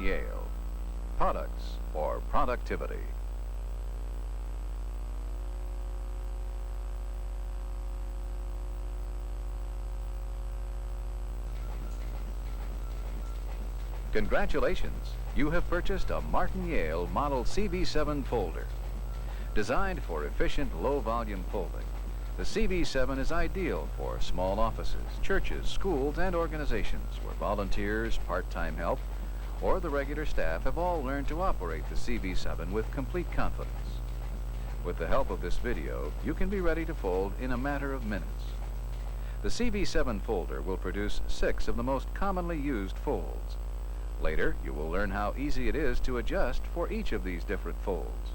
Yale. Products or productivity. Congratulations! You have purchased a Martin Yale Model CV-7 folder. Designed for efficient, low-volume folding, the CV-7 is ideal for small offices, churches, schools, and organizations where volunteers, part-time help, or the regular staff have all learned to operate the CV-7 with complete confidence. With the help of this video, you can be ready to fold in a matter of minutes. The CV-7 folder will produce 6 of the most commonly used folds. Later, you will learn how easy it is to adjust for each of these different folds.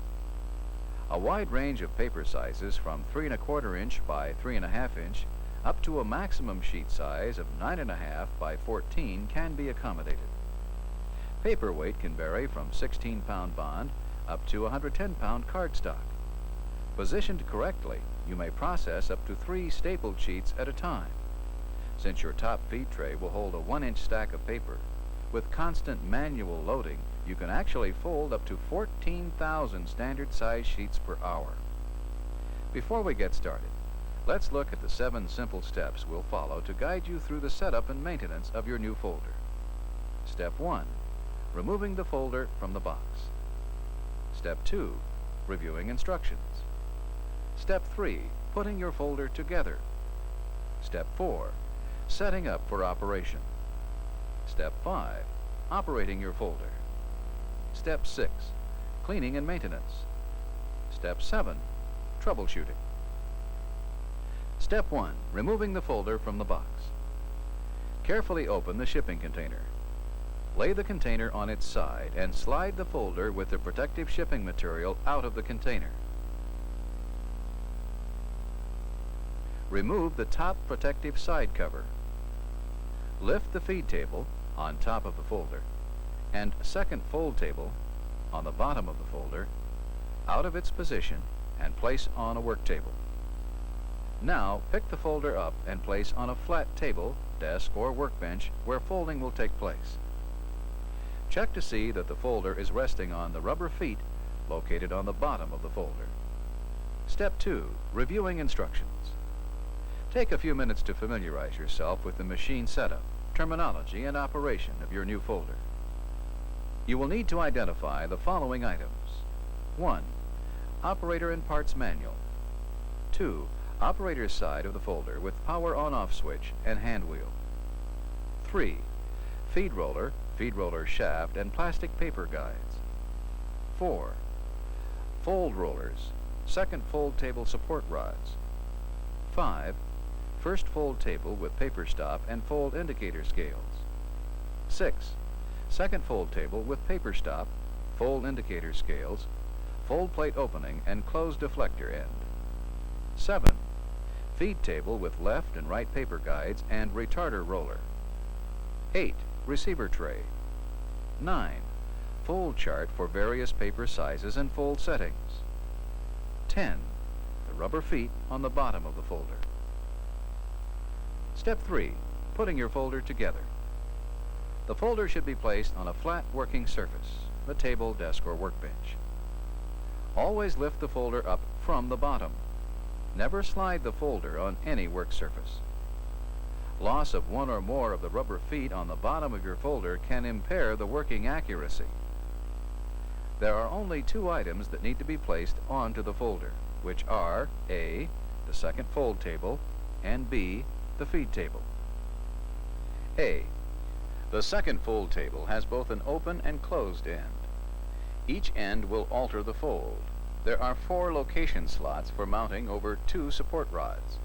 A wide range of paper sizes from 3 1/4 inch by 3 1/2 inch up to a maximum sheet size of 9 1/2 by 14 can be accommodated. Paper weight can vary from 16-pound bond up to 110-pound cardstock. Positioned correctly, you may process up to 3 stapled sheets at a time. Since your top feed tray will hold a 1-inch stack of paper, with constant manual loading, you can actually fold up to 14,000 standard size sheets per hour. Before we get started, let's look at the 7 simple steps we'll follow to guide you through the setup and maintenance of your new folder. Step 1. Removing the folder from the box. Step 2. Reviewing instructions. Step 3. Putting your folder together. Step 4. Setting up for operation. Step 5. Operating your folder. Step 6. Cleaning and maintenance. Step 7. Troubleshooting. Step 1. Removing the folder from the box. Carefully open the shipping container. Lay the container on its side and slide the folder with the protective shipping material out of the container. Remove the top protective side cover. Lift the feed table on top of the folder and second fold table on the bottom of the folder out of its position and place on a work table. Now pick the folder up and place on a flat table, desk, or workbench where folding will take place. Check to see that the folder is resting on the rubber feet located on the bottom of the folder. Step 2. Reviewing instructions. Take a few minutes to familiarize yourself with the machine setup, terminology, and operation of your new folder. You will need to identify the following items. 1. Operator and parts manual. 2. Operator's side of the folder with power on-off switch and hand wheel. 3. Feed roller shaft, and plastic paper guides. 4. Fold rollers, second fold table support rods. 5. First fold table with paper stop and fold indicator scales. 6. Second fold table with paper stop, fold indicator scales, fold plate opening and closed deflector end. 7. Feed table with left and right paper guides and retarder roller. 8. Receiver tray. 9. Fold chart for various paper sizes and fold settings. 10. The rubber feet on the bottom of the folder. Step 3. Putting your folder together. The folder should be placed on a flat working surface, a table, desk, or workbench. Always lift the folder up from the bottom. Never slide the folder on any work surface. Loss of one or more of the rubber feet on the bottom of your folder can impair the working accuracy. There are only 2 items that need to be placed onto the folder, which are A. the second fold table, and B. the feed table. A. The second fold table has both an open and closed end. Each end will alter the fold. There are 4 location slots for mounting over 2 support rods.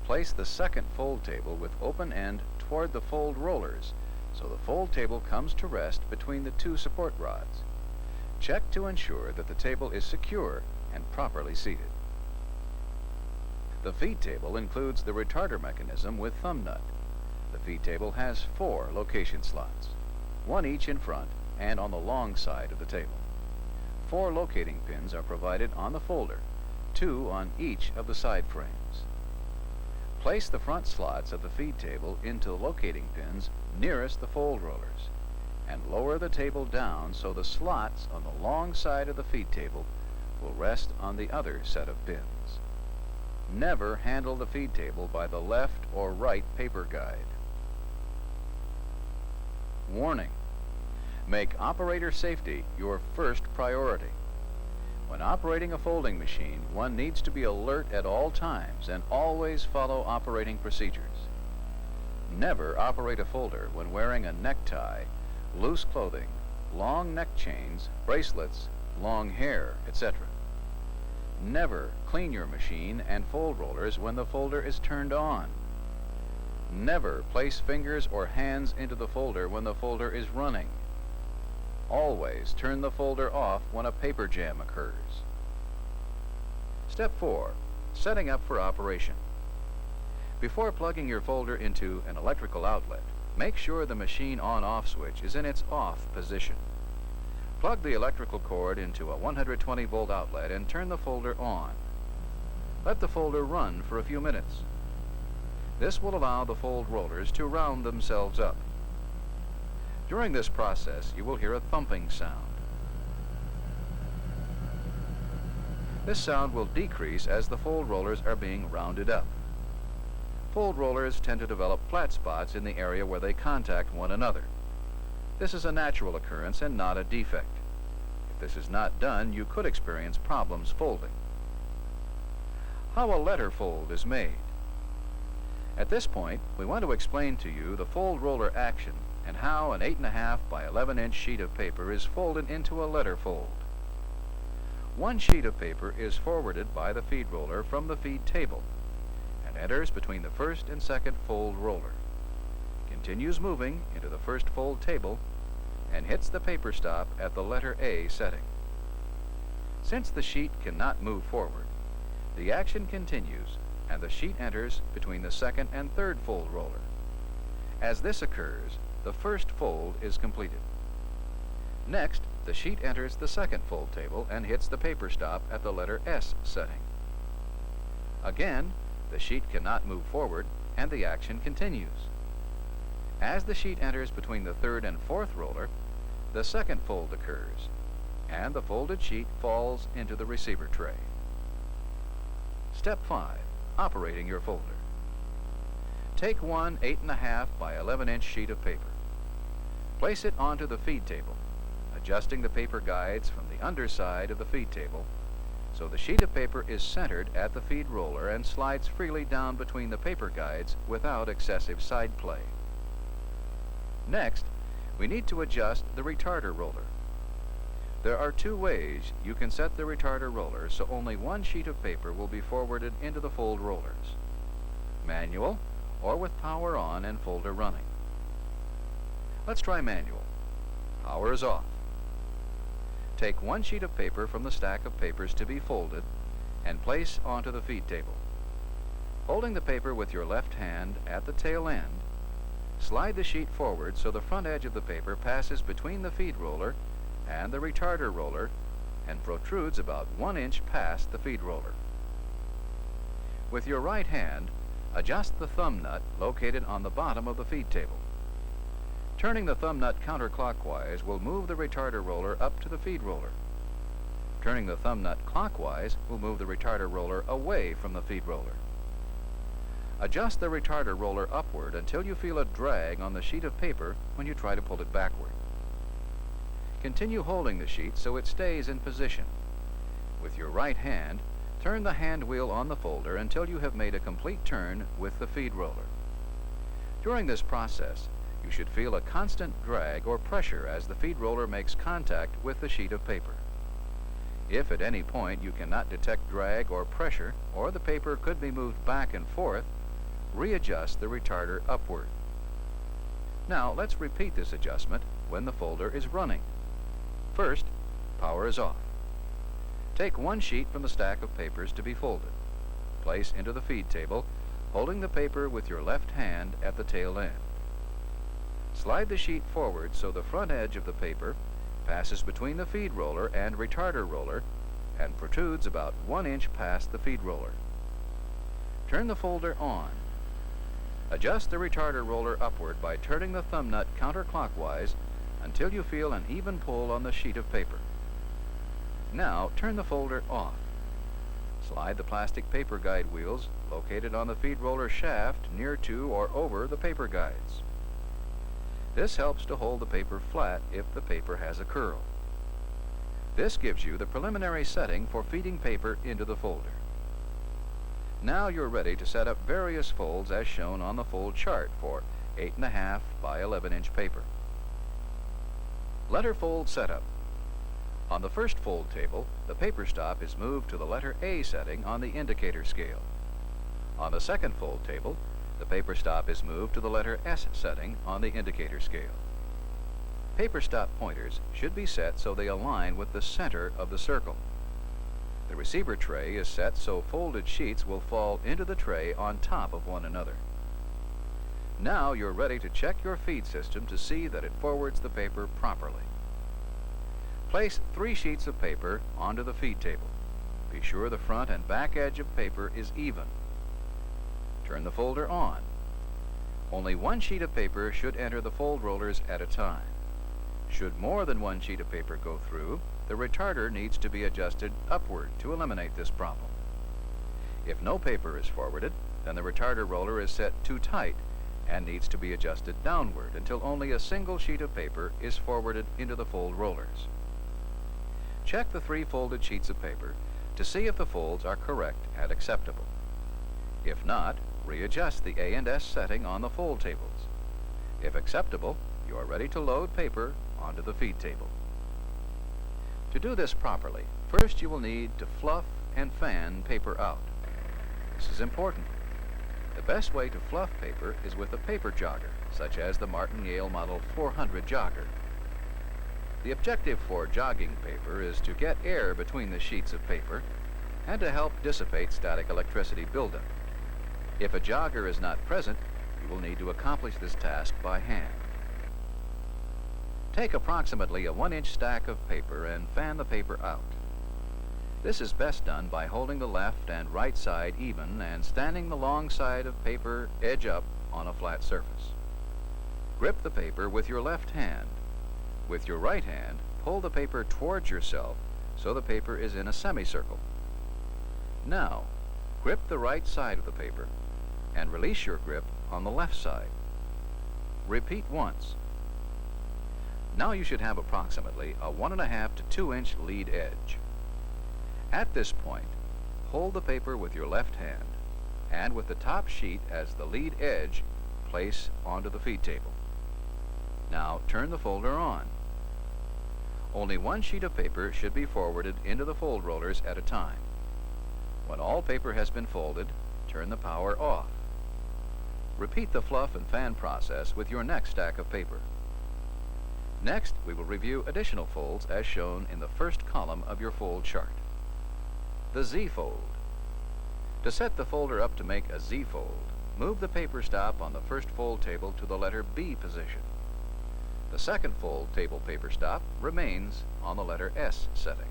Place the second fold table with open end toward the fold rollers, so the fold table comes to rest between the two support rods. Check to ensure that the table is secure and properly seated. The feed table includes the retarder mechanism with thumb nut. The feed table has 4 location slots, 1 each in front and on the long side of the table. 4 locating pins are provided on the folder, 2 on each of the side frames. Place the front slots of the feed table into locating pins nearest the fold rollers, and lower the table down so the slots on the long side of the feed table will rest on the other set of pins. Never handle the feed table by the left or right paper guide. Warning: make operator safety your first priority. When operating a folding machine, one needs to be alert at all times and always follow operating procedures. Never operate a folder when wearing a necktie, loose clothing, long neck chains, bracelets, long hair, etc. Never clean your machine and fold rollers when the folder is turned on. Never place fingers or hands into the folder when the folder is running. Always turn the folder off when a paper jam occurs. Step 4. Setting up for operation. Before plugging your folder into an electrical outlet, make sure the machine on-off switch is in its off position. Plug the electrical cord into a 120-volt outlet and turn the folder on. Let the folder run for a few minutes. This will allow the fold rollers to round themselves up. During this process, you will hear a thumping sound. This sound will decrease as the fold rollers are being rounded up. Fold rollers tend to develop flat spots in the area where they contact one another. This is a natural occurrence and not a defect. If this is not done, you could experience problems folding. How a letter fold is made. At this point, we want to explain to you the fold roller action and how an 8.5 by 11-inch sheet of paper is folded into a letter fold. One sheet of paper is forwarded by the feed roller from the feed table and enters between the first and second fold roller, continues moving into the first fold table, and hits the paper stop at the letter A setting. Since the sheet cannot move forward, the action continues and the sheet enters between the second and third fold roller. As this occurs, the first fold is completed. Next, the sheet enters the second fold table and hits the paper stop at the letter S setting. Again, the sheet cannot move forward and the action continues. As the sheet enters between the third and fourth roller, the second fold occurs, and the folded sheet falls into the receiver tray. Step 5. Operating your folder. Take one 8.5 by 11-inch sheet of paper. Place it onto the feed table, adjusting the paper guides from the underside of the feed table so the sheet of paper is centered at the feed roller and slides freely down between the paper guides without excessive side play. Next, we need to adjust the retarder roller. There are 2 ways you can set the retarder roller so only one sheet of paper will be forwarded into the fold rollers: manual or with power on and folder running. Let's try manual. Power is off. Take one sheet of paper from the stack of papers to be folded and place onto the feed table. Holding the paper with your left hand at the tail end, slide the sheet forward so the front edge of the paper passes between the feed roller and the retarder roller and protrudes about 1 inch past the feed roller. With your right hand, adjust the thumb nut located on the bottom of the feed table. Turning the thumb nut counterclockwise will move the retarder roller up to the feed roller. Turning the thumb nut clockwise will move the retarder roller away from the feed roller. Adjust the retarder roller upward until you feel a drag on the sheet of paper when you try to pull it backward. Continue holding the sheet so it stays in position. With your right hand, turn the hand wheel on the folder until you have made a complete turn with the feed roller. During this process, you should feel a constant drag or pressure as the feed roller makes contact with the sheet of paper. If at any point you cannot detect drag or pressure, or the paper could be moved back and forth, readjust the retarder upward. Now let's repeat this adjustment when the folder is running. First, power is off. Take one sheet from the stack of papers to be folded. Place into the feed table, holding the paper with your left hand at the tail end. Slide the sheet forward so the front edge of the paper passes between the feed roller and retarder roller and protrudes about 1 inch past the feed roller. Turn the folder on. Adjust the retarder roller upward by turning the thumb nut counterclockwise until you feel an even pull on the sheet of paper. Now turn the folder off. Slide the plastic paper guide wheels located on the feed roller shaft near to or over the paper guides. This helps to hold the paper flat if the paper has a curl. This gives you the preliminary setting for feeding paper into the folder. Now you're ready to set up various folds as shown on the fold chart for 8.5 by 11 inch paper. Letter fold setup. On the first fold table, the paper stop is moved to the letter A setting on the indicator scale. On the second fold table, the paper stop is moved to the letter S setting on the indicator scale. Paper stop pointers should be set so they align with the center of the circle. The receiver tray is set so folded sheets will fall into the tray on top of one another. Now you're ready to check your feed system to see that it forwards the paper properly. Place 3 sheets of paper onto the feed table. Be sure the front and back edge of paper is even. Turn the folder on. Only 1 sheet of paper should enter the fold rollers at a time. Should more than 1 sheet of paper go through, the retarder needs to be adjusted upward to eliminate this problem. If no paper is forwarded, then the retarder roller is set too tight and needs to be adjusted downward until only a single sheet of paper is forwarded into the fold rollers. Check the 3 folded sheets of paper to see if the folds are correct and acceptable. If not, readjust the A and S setting on the fold tables. If acceptable, you are ready to load paper onto the feed table. To do this properly, first you will need to fluff and fan paper out. This is important. The best way to fluff paper is with a paper jogger, such as the Yale Model 400 jogger. The objective for jogging paper is to get air between the sheets of paper and to help dissipate static electricity buildup. If a jogger is not present, you will need to accomplish this task by hand. Take approximately a 1 inch stack of paper and fan the paper out. This is best done by holding the left and right side even and standing the long side of paper edge up on a flat surface. Grip the paper with your left hand. With your right hand, pull the paper towards yourself so the paper is in a semicircle. Now, grip the right side of the paper and release your grip on the left side. Repeat once. Now you should have approximately a 1.5 to 2 inch lead edge. At this point, hold the paper with your left hand and with the top sheet as the lead edge, place onto the feed table. Now turn the folder on. Only 1 sheet of paper should be forwarded into the fold rollers at a time. When all paper has been folded, turn the power off. Repeat the fluff and fan process with your next stack of paper. Next, we will review additional folds as shown in the first column of your fold chart. The Z-fold. To set the folder up to make a Z-fold, move the paper stop on the first fold table to the letter B position. The second fold table paper stop remains on the letter S setting.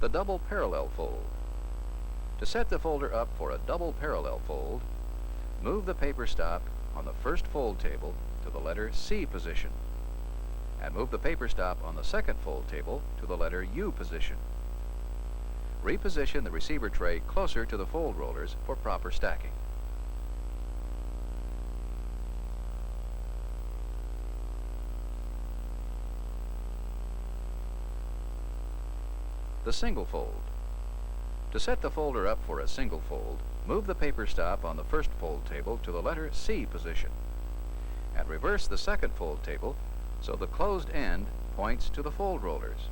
The double parallel fold. To set the folder up for a double parallel fold, move the paper stop on the first fold table to the letter C position, and move the paper stop on the second fold table to the letter U position. Reposition the receiver tray closer to the fold rollers for proper stacking. The single fold. To set the folder up for a single fold, move the paper stop on the first fold table to the letter C position, and reverse the second fold table so the closed end points to the fold rollers.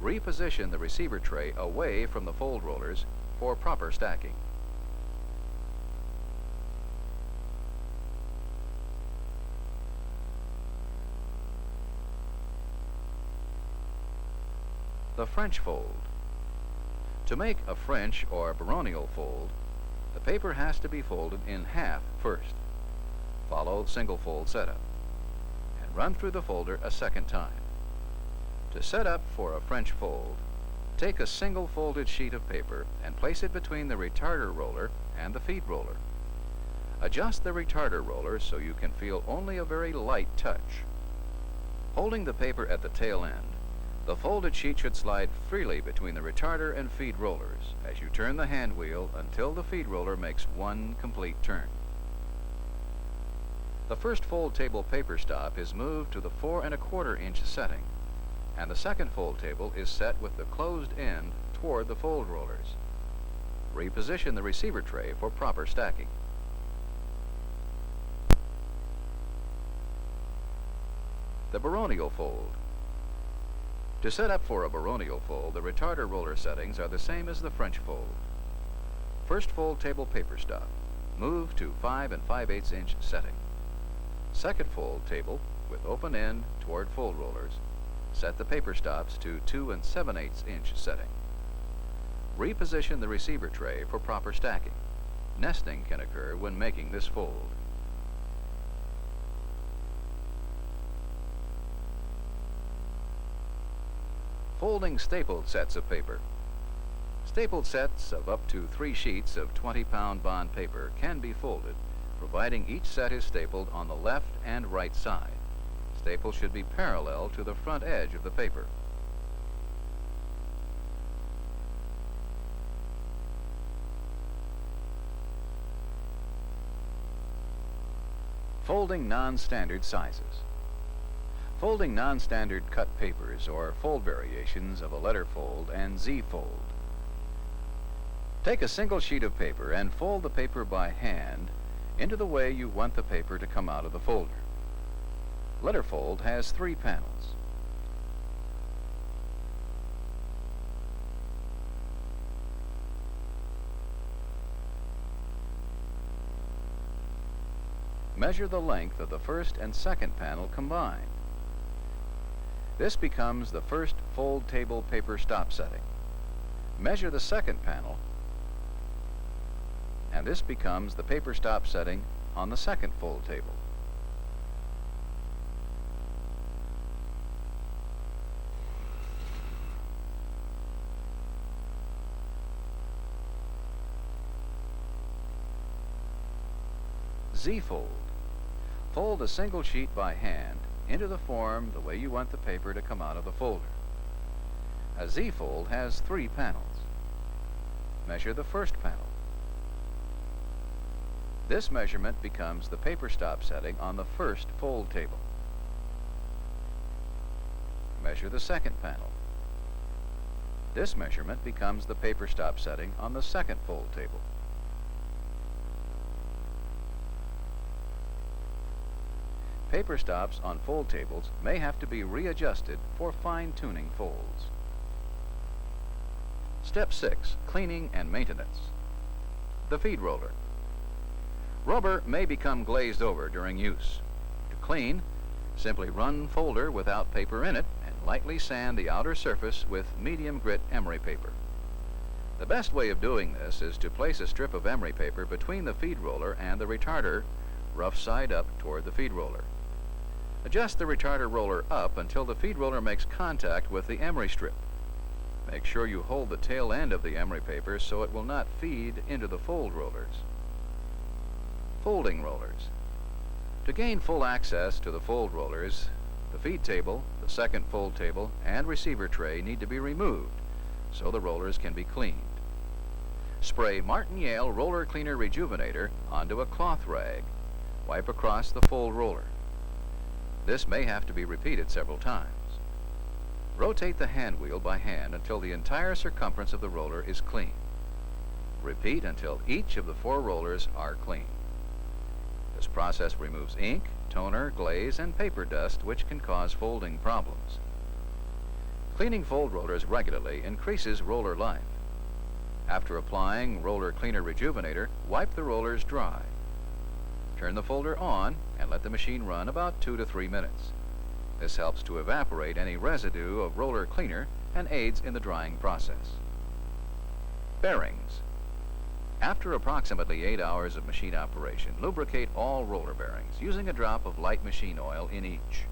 Reposition the receiver tray away from the fold rollers for proper stacking. The French fold. To make a French or baronial fold, the paper has to be folded in half first. Follow single fold setup and run through the folder a second time. To set up for a French fold, take a single folded sheet of paper and place it between the retarder roller and the feed roller. Adjust the retarder roller so you can feel only a very light touch. Holding the paper at the tail end, the folded sheet should slide freely between the retarder and feed rollers as you turn the hand wheel until the feed roller makes one complete turn. The first fold table paper stop is moved to the 4 1/4 inch setting, and the second fold table is set with the closed end toward the fold rollers. Reposition the receiver tray for proper stacking. The baronial fold. To set up for a baronial fold, the retarder roller settings are the same as the French fold. First fold table paper stop. Move to 5 5/8 inch setting. Second fold table with open end toward fold rollers. Set the paper stops to 2 7/8 inch setting. Reposition the receiver tray for proper stacking. Nesting can occur when making this fold. Folding stapled sets of paper. Stapled sets of up to 3 sheets of 20-pound bond paper can be folded, providing each set is stapled on the left and right side. Staples should be parallel to the front edge of the paper. Folding non-standard sizes. Folding non-standard cut papers or fold variations of a letter fold and Z-fold. Take a single sheet of paper and fold the paper by hand into the way you want the paper to come out of the folder. Letterfold has 3 panels. Measure the length of the first and second panel combined. This becomes the first fold table paper stop setting. Measure the second panel, and this becomes the paper stop setting on the second fold table. Z-fold. Fold a single sheet by hand into the form the way you want the paper to come out of the folder. A Z-fold has 3 panels. Measure the first panel. This measurement becomes the paper stop setting on the first fold table. Measure the second panel. This measurement becomes the paper stop setting on the second fold table. Paper stops on fold tables may have to be readjusted for fine-tuning folds. Step 6, cleaning and maintenance. The feed roller. Rubber may become glazed over during use. To clean, simply run folder without paper in it and lightly sand the outer surface with medium grit emery paper. The best way of doing this is to place a strip of emery paper between the feed roller and the retarder, rough side up toward the feed roller. Adjust the retarder roller up until the feed roller makes contact with the emery strip. Make sure you hold the tail end of the emery paper so it will not feed into the fold rollers. Folding rollers. To gain full access to the fold rollers, the feed table, the second fold table, and receiver tray need to be removed so the rollers can be cleaned. Spray Martin Yale Roller Cleaner Rejuvenator onto a cloth rag. Wipe across the fold roller. This may have to be repeated several times. Rotate the hand wheel by hand until the entire circumference of the roller is clean. Repeat until each of the 4 rollers are clean. This process removes ink, toner, glaze, and paper dust which can cause folding problems. Cleaning fold rollers regularly increases roller life. After applying Roller Cleaner Rejuvenator, wipe the rollers dry. Turn the folder on and let the machine run about 2 to 3 minutes. This helps to evaporate any residue of roller cleaner and aids in the drying process. Bearings. After approximately 8 hours of machine operation, lubricate all roller bearings using a drop of light machine oil in each.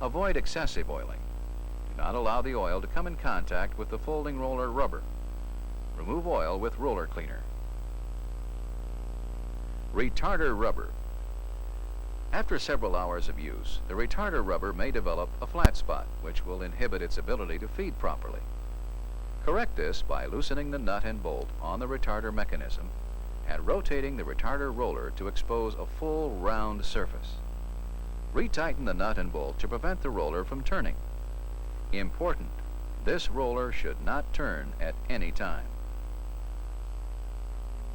Avoid excessive oiling. Do not allow the oil to come in contact with the folding roller rubber. Remove oil with roller cleaner. Retarder rubber. After several hours of use, the retarder rubber may develop a flat spot, which will inhibit its ability to feed properly. Correct this by loosening the nut and bolt on the retarder mechanism and rotating the retarder roller to expose a full round surface. Retighten the nut and bolt to prevent the roller from turning. Important, this roller should not turn at any time.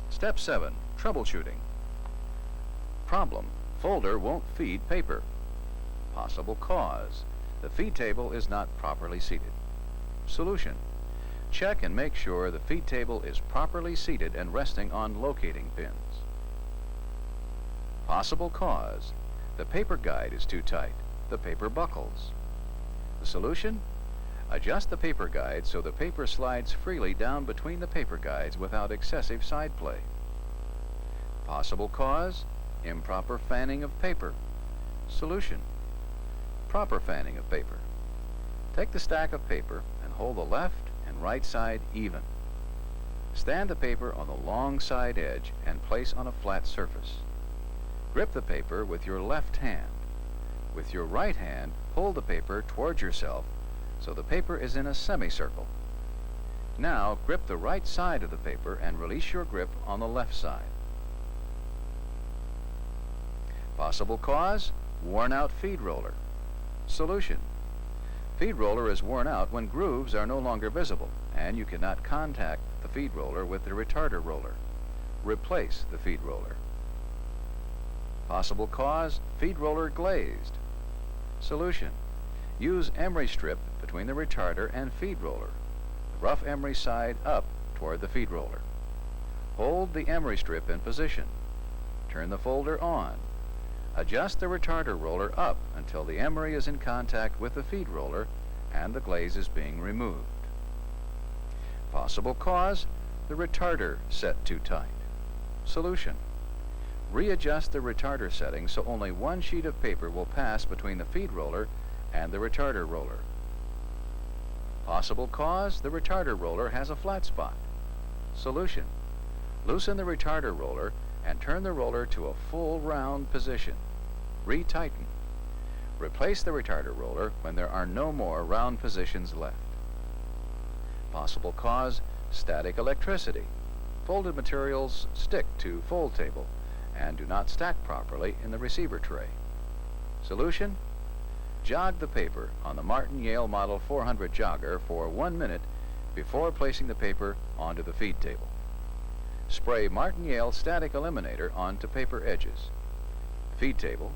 Step 7. Troubleshooting. Problem: folder won't feed paper. Possible cause: the feed table is not properly seated. Solution: check and make sure the feed table is properly seated and resting on locating pins. Possible cause: the paper guide is too tight. The paper buckles. The solution: adjust the paper guide so the paper slides freely down between the paper guides without excessive side play. Possible cause: improper fanning of paper. Solution: proper fanning of paper. Take the stack of paper and hold the left and right side even. Stand the paper on the long side edge and place on a flat surface. Grip the paper with your left hand. With your right hand, pull the paper towards yourself so the paper is in a semicircle. Now grip the right side of the paper and release your grip on the left side. Possible cause: worn out feed roller. Solution: feed roller is worn out when grooves are no longer visible and you cannot contact the feed roller with the retarder roller. Replace the feed roller. Possible cause: feed roller glazed. Solution: use emery strip between the retarder and feed roller. The rough emery side up toward the feed roller. Hold the emery strip in position. Turn the folder on. Adjust the retarder roller up until the emery is in contact with the feed roller and the glaze is being removed. Possible cause: the retarder set too tight. Solution: readjust the retarder setting so only one sheet of paper will pass between the feed roller and the retarder roller. Possible cause: the retarder roller has a flat spot. Solution: loosen the retarder roller and turn the roller to a full round position. Retighten. Replace the retarder roller when there are no more round positions left. Possible cause: static electricity. Folded materials stick to fold table and do not stack properly in the receiver tray. Solution: jog the paper on the Martin-Yale Model 400 jogger for 1 minute before placing the paper onto the feed table. Spray Martin-Yale static eliminator onto paper edges, feed table,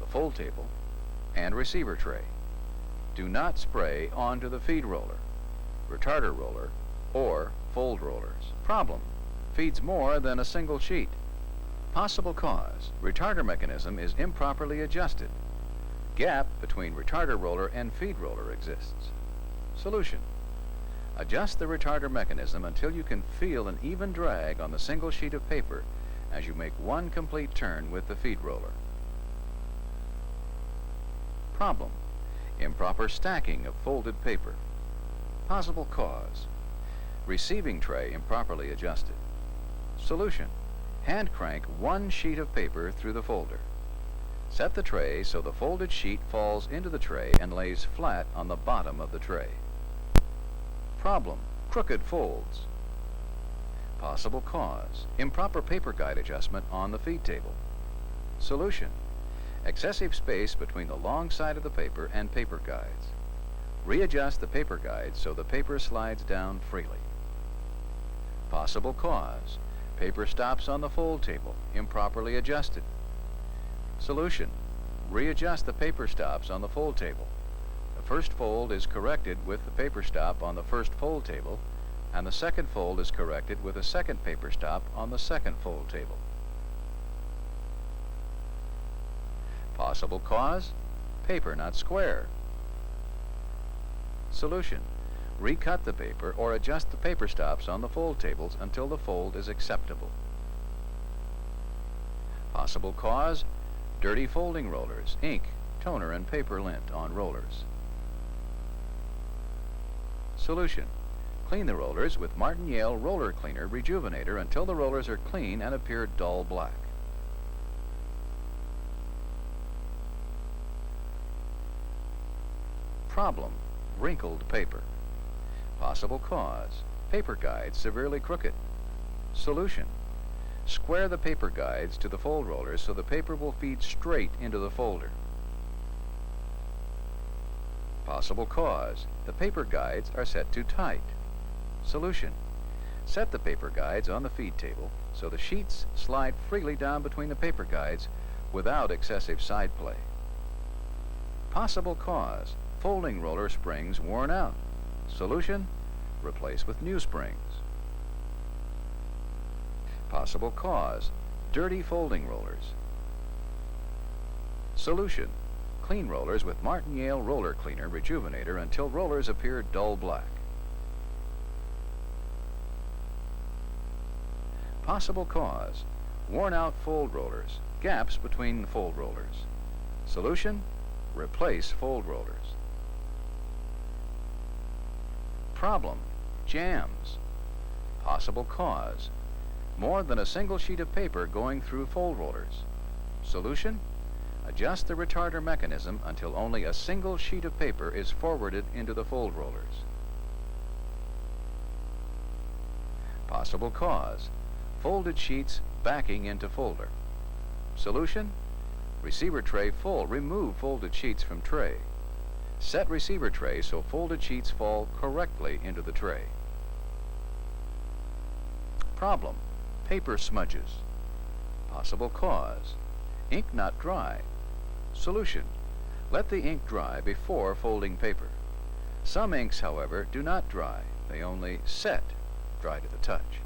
the fold table, and receiver tray. Do not spray onto the feed roller, retarder roller, or fold rollers. Problem: feeds more than a single sheet. Possible cause: retarder mechanism is improperly adjusted. Gap between retarder roller and feed roller exists. Solution: adjust the retarder mechanism until you can feel an even drag on the single sheet of paper as you make one complete turn with the feed roller. Problem: improper stacking of folded paper. Possible cause: receiving tray improperly adjusted. Solution: hand crank one sheet of paper through the folder. Set the tray so the folded sheet falls into the tray and lays flat on the bottom of the tray. Problem: crooked folds. Possible cause: improper paper guide adjustment on the feed table. Solution: excessive space between the long side of the paper and paper guides. Readjust the paper guide so the paper slides down freely. Possible cause: paper stops on the fold table, improperly adjusted. Solution: readjust the paper stops on the fold table. The first fold is corrected with the paper stop on the first fold table, and the second fold is corrected with a second paper stop on the second fold table. Possible cause: paper not square. Solution: Recut the paper or adjust the paper stops on the fold tables until the fold is acceptable. Possible cause: dirty folding rollers, ink, toner, and paper lint on rollers. Solution: clean the rollers with Martin-Yale Roller Cleaner Rejuvenator until the rollers are clean and appear dull black. Problem: wrinkled paper. Possible cause: paper guides severely crooked. Solution: square the paper guides to the fold rollers so the paper will feed straight into the folder. Possible cause: the paper guides are set too tight. Solution: set the paper guides on the feed table so the sheets slide freely down between the paper guides without excessive side play. Possible cause: folding roller springs worn out. Solution: replace with new springs. Possible cause: dirty folding rollers. Solution: clean rollers with Martin-Yale Roller Cleaner Rejuvenator until rollers appear dull black. Possible cause: worn out fold rollers, gaps between the fold rollers. Solution: replace fold rollers. Problem: jams. Possible cause: more than a single sheet of paper going through fold rollers. Solution: adjust the retarder mechanism until only a single sheet of paper is forwarded into the fold rollers. Possible cause: folded sheets backing into folder. Solution: receiver tray full. Remove folded sheets from tray. Set receiver tray so folded sheets fall correctly into the tray. Problem: paper smudges. Possible cause: ink not dry. Solution: let the ink dry before folding paper. Some inks, however, do not dry. They only set, dry to the touch.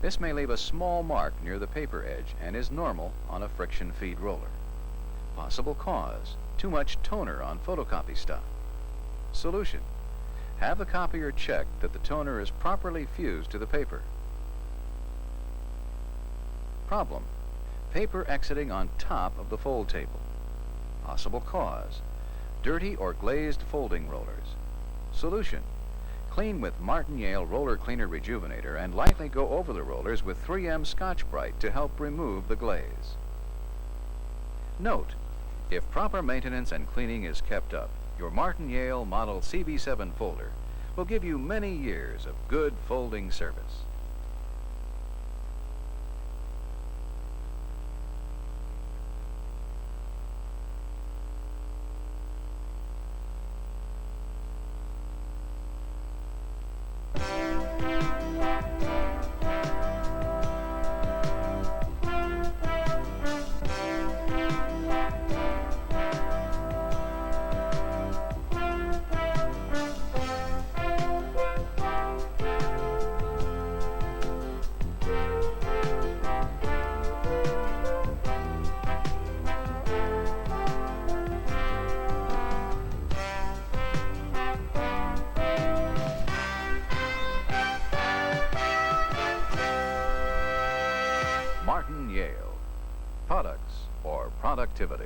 This may leave a small mark near the paper edge and is normal on a friction feed roller. Possible cause: too much toner on photocopy stock. Solution: have the copier check that the toner is properly fused to the paper. Problem: paper exiting on top of the fold table. Possible cause: dirty or glazed folding rollers. Solution: clean with Martin-Yale Roller Cleaner Rejuvenator and lightly go over the rollers with 3M Scotch-Brite to help remove the glaze. Note: if proper maintenance and cleaning is kept up, your Martin-Yale Model CV-7 folder will give you many years of good folding service. Martin-Yale. Products for productivity.